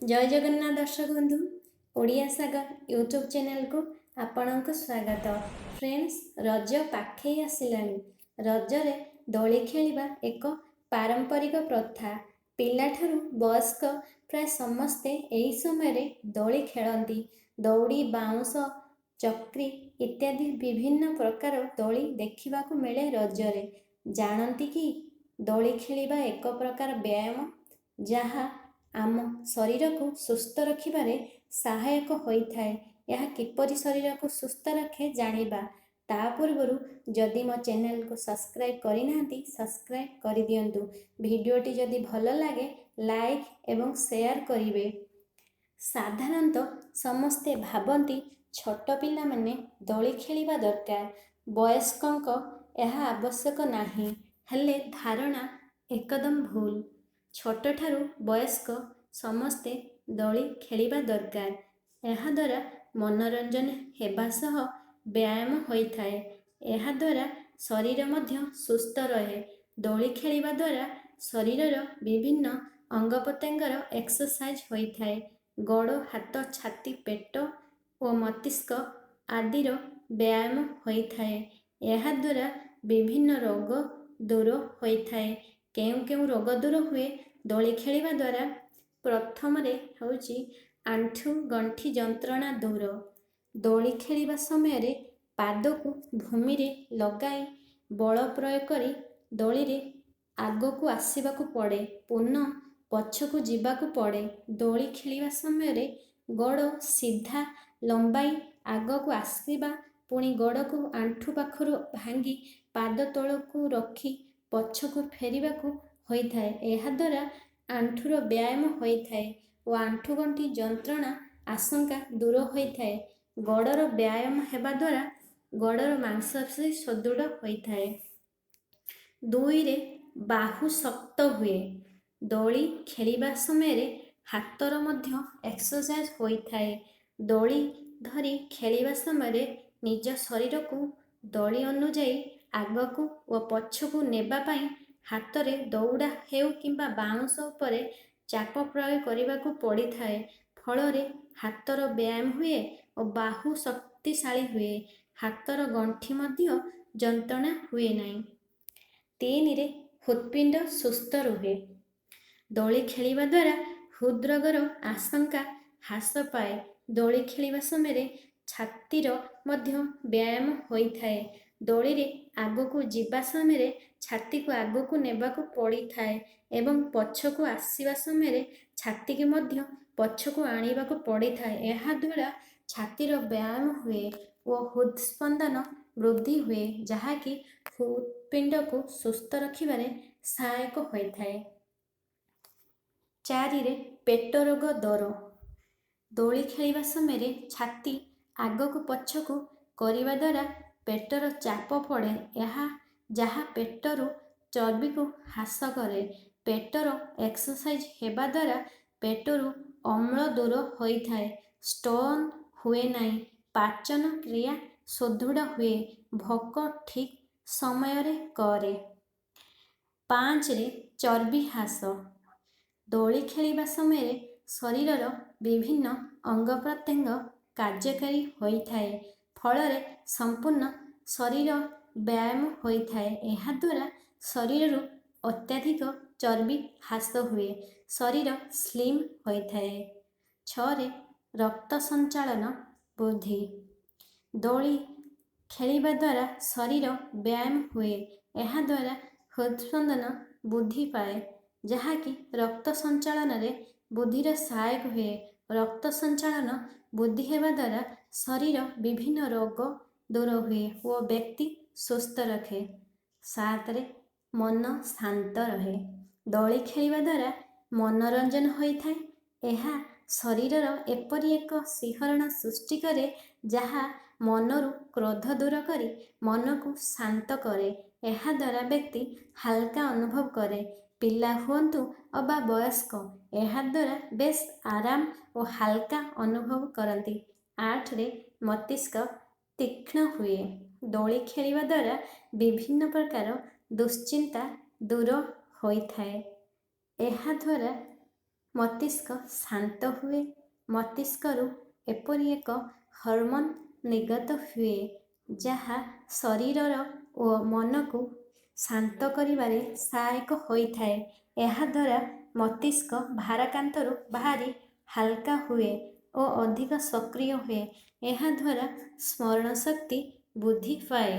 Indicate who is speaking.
Speaker 1: जय जगन्नाथ दर्शक बंधु ओडिया सागर यूट्यूब चैनल को आपणक स्वागत। फ्रेंड्स, रज पाखे आसिलानी। रजरे दोली खेलिबा एक पारंपरिक प्रथा। पिलाठारु वयस्क प्राय समस्ते एही समय दोली खेलती। दौड़ी बाउंस चक्री इत्यादि विभिन्न प्रकार दोली देखा मिले। रजरे जानती कि दोली खेलिबा एक प्रकार व्यायाम जहाँ आम शरीर को सुस्थ रखिबारे सहायक होइथाए। यह किपरि शरीर को सुस्थ रखे जानिबा। ता पूर्वरु जदि मो चैनल को सब्सक्राइब करि नाहंती सब्सक्राइब करि दियंतु। वीडियोटी जदि भल लागे लाइक एवं शेयर करिवे। साधारणतः समस्ते भाबती छोट पिला माने दोली खेलिबा दरकार, वयस्कंक यह आवश्यक नाही। हेले धारणा एकदम भूल। छोट ठारू वयस्क समस्ते दोली खेलिबा दरकार। यह द्वारा मनोरंजन हेबा सह व्यायाम होइथाए। यह द्वारा शरीर मध्य सुस्थ रहे। दोली खेलिबा द्वारा शरीरर विभिन्न अंग प्रत्यंगर एक्सरसाइज होइथाए। गोड़, हाथ, छाती, पेट और मस्तिष्क आदिर व्यायाम होइथाए। यह द्वारा विभिन्न रोग दूर होइथाए। केउं केउं रोग दूर हुए दोली खेलिबा द्वारा? प्रथम होउची आंठु गंठी जंत्रणा दूर। दोली खेलिबा समय रे पाद को भूमि रे लगाई बल प्रयोग करी दोली रे आगो को आसीबा को पड़े, पुनः पछकु जीवा को पड़े। दोली खेलिबा समय रे गोड़ सीधा लंबाई आग को आसीबा, पुणी गोड़ को आंठु पाखरु भांगी पाद तलकु रखी पछकु फेरिबा को होइथाए। यह द्वारा आंठुर व्यायाम होइथाए और आंठु गंठी जंत्रणा आशंका दूर होइथाए। गोड़र व्यायाम हेबा द्वारा गोड़र मांसपेशी सुदृढ़ होइथाए। दुई रे बाहु शक्त हुए। दोली खेलिबा समय रे हाथर मध्य एक्सरसाइज होइथाए। दोली धरी खेलिबा समय रे निज शरीर को दोली अनुजाई आगकू और पछकू नेबा पाई हाथरे दौड़ा हेउ किंबा बाउंस उपरे चाप प्रयोग करने पड़ी थाए। फलरे हाथर व्यायाम हुए और बाहु शक्तिशाली हुए। हाथर गंठी मध्य जंत्रणा हुए नहीं। तीन रे हृत्पिंड सुस्थ रुहे। दोली खेलिबा द्वारा हृदरोगर आशंका ह्रास पाए। दोली खेलिबा समय रे छातीर मध्य व्यायाम होइथाए। दोली रे आगकू जीवा समय रे छाती को आगकू नेबाकू पड़ी थाए एवं पछकू आसीबा समय रे छाती के मध्य पछकू आनिबाकू पड़ी थाए। यह द्वारा छातीर व्यायाम हुए और हृदस्पंदन वृद्धि हुए, जहाँकि हृत्पिंड को सुस्थ रखिबारे सहायक होइथाए। चारि रे पेट रोग दर। दोली खेलिबा समय रे छाती आगकू पछकू करिबा द्वारा पेटर चाप पड़े, जहाँ पेटरू चर्बी को ह्रास करे। पेटर एक्सरसाइज हेबा द्वारा पेटरू अम्ल दूर होइथाए। स्टोन हुए नहीं। पाचन क्रिया सुदृढ़ हुए। भोक ठीक समय रे करे। 5 रे चर्बी ह्रास। दोली खेलिबा समय रे शरीरर विभिन्न अंग प्रत्यंग कार्यकारी होइथाए। फलरे संपूर्ण शरीर व्यायाम होइथाए। यह द्वारा शरीर अत्याधिक चर्बी ह्रास हुए। शरीर स्लिम होइथाए। 6 रे रक्त संचालन वृद्धि। दोली खेलिबा द्वारा शरीर व्यायाम हुए। यह द्वारा हृदस्पंदन वृद्धि पाए, जहाँकि रक्त संचालन रे वृद्धिर सहायक हुए। रक्त संचालन वृद्धि हेबा द्वारा शरीर विभिन्न रोग दूर हुए और व्यक्ति सुस्थ रखे। 7 रे मन शांत रहे। दोली खेलिबा द्वारा मनोरंजन होइथाए। यह शरीरर एपरि एक शिहरण सृष्टि करे, जहाँ मनरु क्रोध दूर करी मन को शांत करे। यह द्वारा व्यक्ति हल्का अनुभव करे। पिला हुअन्तु अबा वयस्क, यह द्वारा बेस आराम और हल्का अनुभव करती। 8 रे मस्तिष्क तीक्ष्ण हुए। दोली खेलिबा द्वारा विभिन्न प्रकार दुश्चिंता दूर होइथाए। यह द्वारा ମସ୍ତିଷ୍କ ଶାନ୍ତ ହୁଏ। ମସ୍ତିଷ୍କରୁ ଏପରି ଏକ ହରମୋନ୍ ନିର୍ଗତ ହୁଏ ଯାହା ଶରୀର ଓ ମନକୁ ଶାନ୍ତ କରିବାରେ ସହାୟକ ହୋଇଥାଏ। ଏହାଦ୍ୱାରା ମସ୍ତିଷ୍କ ଭାରାକ୍ରାନ୍ତରୁ ବାହାରି ହାଲକା ହୁଏ ଓ ଅଧିକ ସକ୍ରିୟ ହୁଏ। ଏହାଦ୍ୱାରା ସ୍ମରଣ ଶକ୍ତି ବୃଦ୍ଧି ପାଏ।